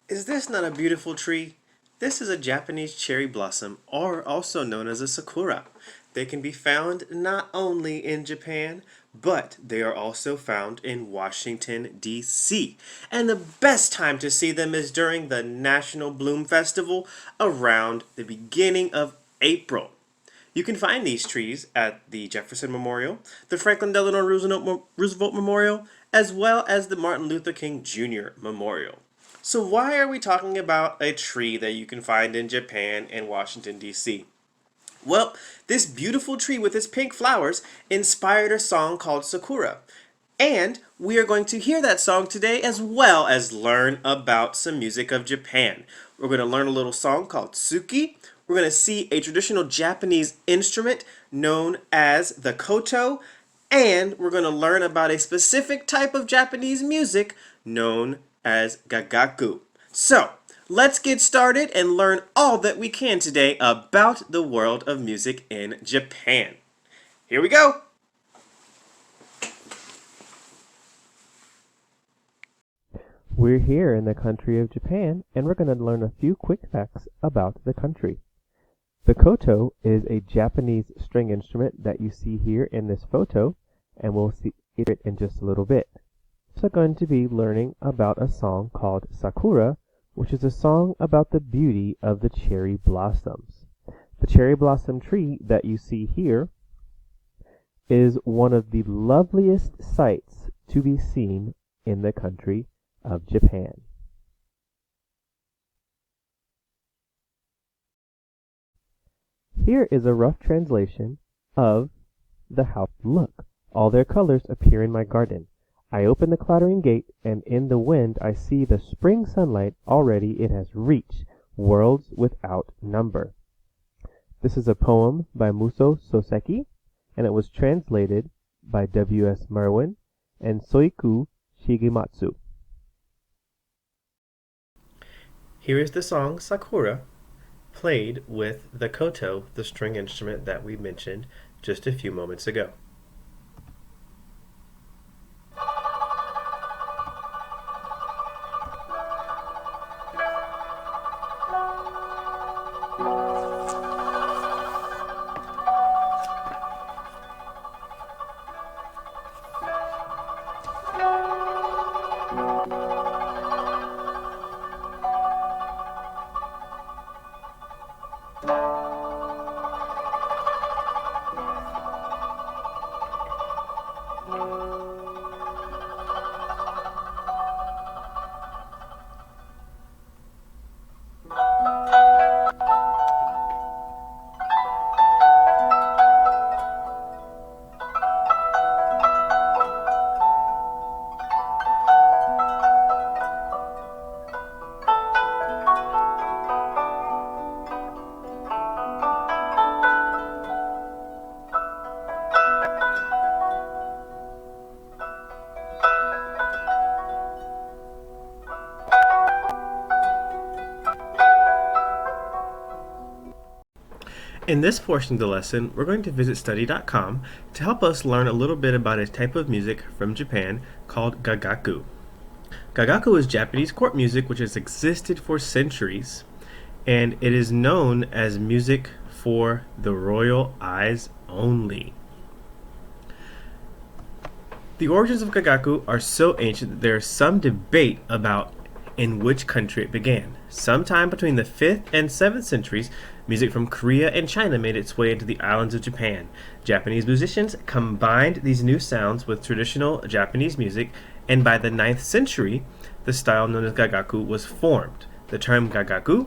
Is this not a beautiful tree? This is a Japanese cherry blossom, or also known as a sakura. They can be found not only in Japan, but they are also found in Washington, D.C. And the best time to see them is during the National Bloom Festival around the beginning of April. You can find these trees at the Jefferson Memorial, the Franklin Delano Roosevelt Memorial, as well as the Martin Luther King Jr. Memorial. So, why are we talking about a tree that you can find in Japan and Washington, D.C.? Well, this beautiful tree with its pink flowers inspired a song called Sakura. And we are going to hear that song today as well as learn about some music of Japan. We're going to learn a little song called Tsuki. We're going to see a traditional Japanese instrument known as the koto. And we're going to learn about a specific type of Japanese music known as Gagaku. So, let's get started and learn all that we can today about the world of music in Japan. Here we go! We're here in the country of Japan, and we're going to learn a few quick facts about the country. The koto is a Japanese string instrument that you see here in this photo, and we'll see it in just a little bit. We're also going to be learning about a song called Sakura, which is a song about the beauty of the cherry blossoms. The cherry blossom tree that you see here is one of the loveliest sights to be seen in the country of Japan. Here is a rough translation of the house. Look, all their colors appear in my garden. I open the clattering gate, and in the wind I see the spring sunlight. Already it has reached worlds without number. This is a poem by Muso Soseki, and it was translated by W.S. Merwin and Soiku Shigematsu. Here is the song Sakura, played with the koto, the string instrument that we mentioned just a few moments ago. In this portion of the lesson, we're going to visit study.com to help us learn a little bit about a type of music from Japan called Gagaku. Gagaku is Japanese court music which has existed for centuries, and it is known as music for the royal eyes only. The origins of Gagaku are so ancient that there is some debate about in which country it began. Sometime between the 5th and 7th centuries, music from Korea and China made its way into the islands of Japan. Japanese musicians combined these new sounds with traditional Japanese music, and by the 9th century, the style known as Gagaku was formed. The term Gagaku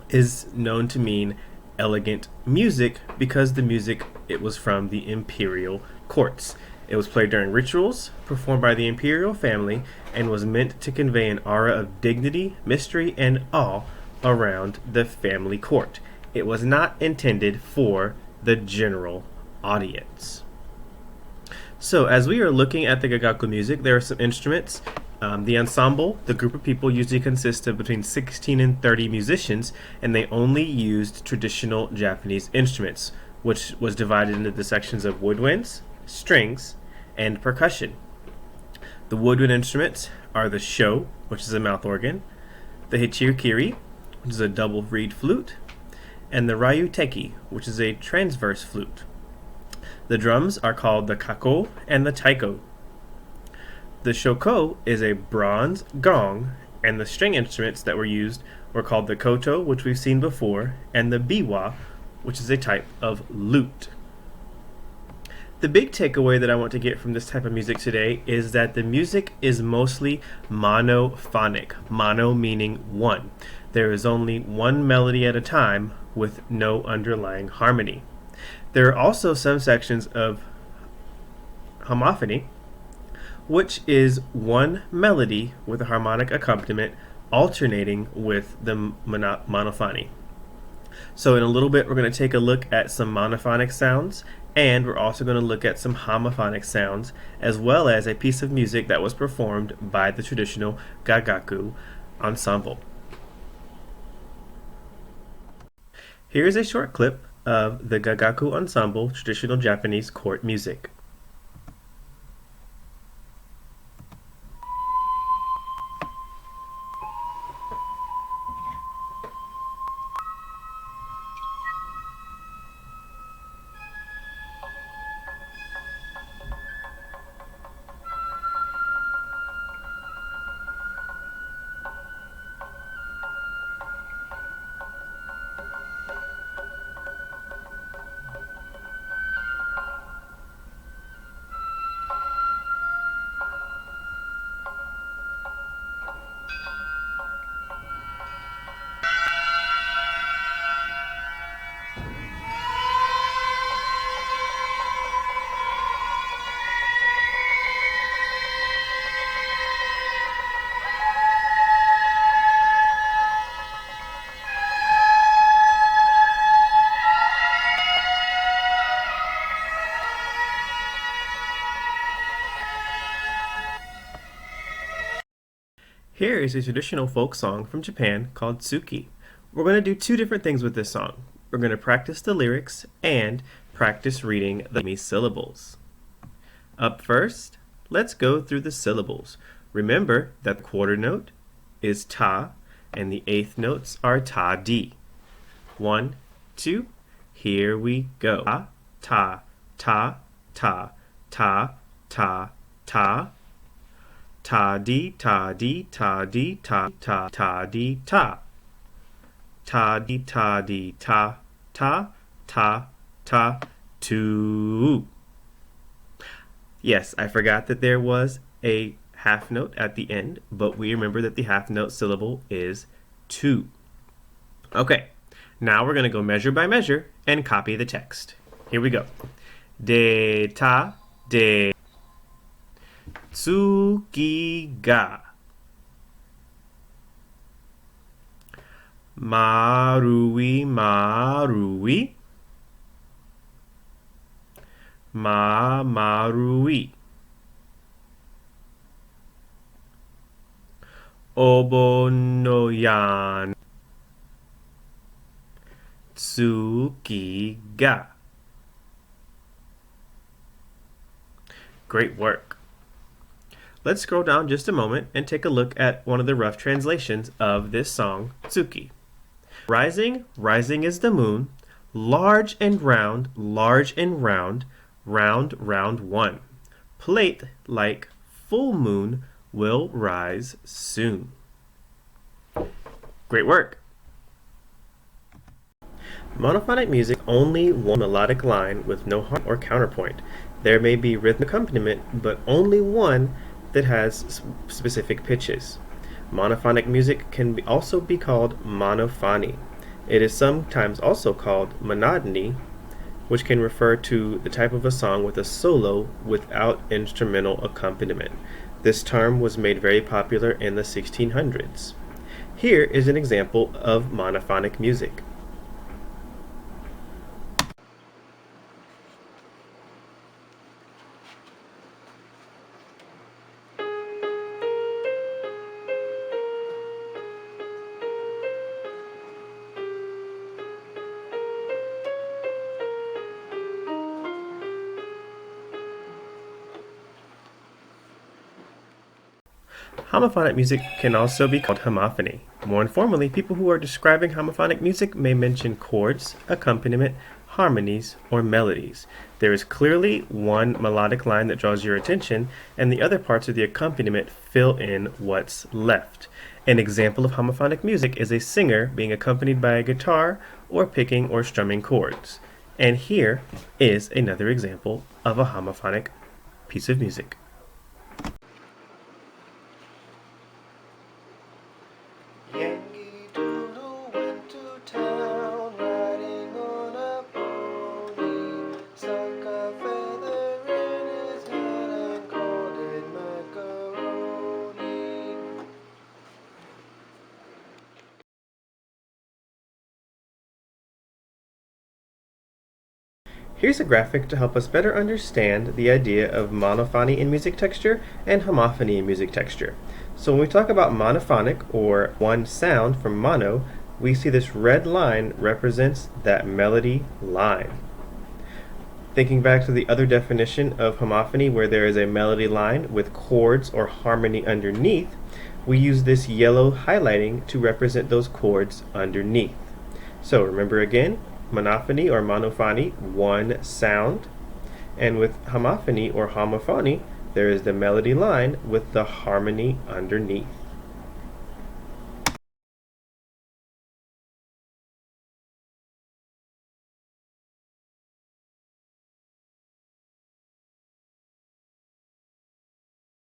is known to mean elegant music because the music it was from the imperial courts. It was played during rituals performed by the imperial family and was meant to convey an aura of dignity, mystery, and awe around the family court. It was not intended for the general audience. So as we are looking at the Gagaku music, there are some instruments. The ensemble, the group of people, usually consists of between 16 and 30 musicians, and they only used traditional Japanese instruments, which was divided into the sections of woodwinds, strings, and percussion. The woodwind instruments are the sho, which is a mouth organ, the the hichirikiri, which is a double reed flute, and the ryuteki, which is a transverse flute. The drums are called the kako and the taiko. The shoko is a bronze gong, and the string instruments that were used were called the koto, which we've seen before, and the biwa, which is a type of lute. The big takeaway that I want to get from this type of music today is that the music is mostly monophonic, mono meaning one. There is only one melody at a time with no underlying harmony. There are also some sections of homophony, which is one melody with a harmonic accompaniment alternating with the monophony. So in a little bit, we're going to take a look at some monophonic sounds, and we're also going to look at some homophonic sounds, as well as a piece of music that was performed by the traditional Gagaku ensemble. Here's a short clip of the Gagaku ensemble traditional Japanese court music. Here is a traditional folk song from Japan called Tsuki. We're going to do two different things with this song. We're going to practice the lyrics and practice reading the syllables. Up first, let's go through the syllables. Remember that the quarter note is ta and the eighth notes are ta di. 1, 2, here we go. Ta, ta, ta, ta, ta, ta. Ta di ta di ta di ta ta ta di ta. Ta di ta di ta ta ta ta 2. Yes, I forgot that there was a half note at the end, but we remember that the half note syllable is 2. Okay, now we're going to go measure by measure and copy the text. Here we go. De ta de tsuki ga marui marui marui obonoyan tsuki ga. Great work. Let's scroll down just a moment and take a look at one of the rough translations of this song, Tsuki. Rising, rising is the moon, large and round, round, round one. Plate like full moon will rise soon. Great work. Monophonic music only one melodic line with no harmony or counterpoint. There may be rhythmic accompaniment, but only one that has specific pitches. Monophonic music can also be called monophony. It is sometimes also called monody, which can refer to the type of a song with a solo without instrumental accompaniment. This term was made very popular in the 1600s. Here is an example of monophonic music. Homophonic music can also be called homophony. More informally, people who are describing homophonic music may mention chords, accompaniment, harmonies, or melodies. There is clearly one melodic line that draws your attention, and the other parts of the accompaniment fill in what's left. An example of homophonic music is a singer being accompanied by a guitar or picking or strumming chords. And here is another example of a homophonic piece of music. Yankee Doodle went to town riding on a pony, stuck a feather in his hat and called it macaroni. Here's a graphic to help us better understand the idea of monophony in music texture and homophony in music texture. So when we talk about monophonic, or one sound from mono, we see this red line represents that melody line. Thinking back to the other definition of homophony, where there is a melody line with chords or harmony underneath, we use this yellow highlighting to represent those chords underneath. So remember again, monophony or monophony, one sound, and with homophony or homophony, there is the melody line with the harmony underneath.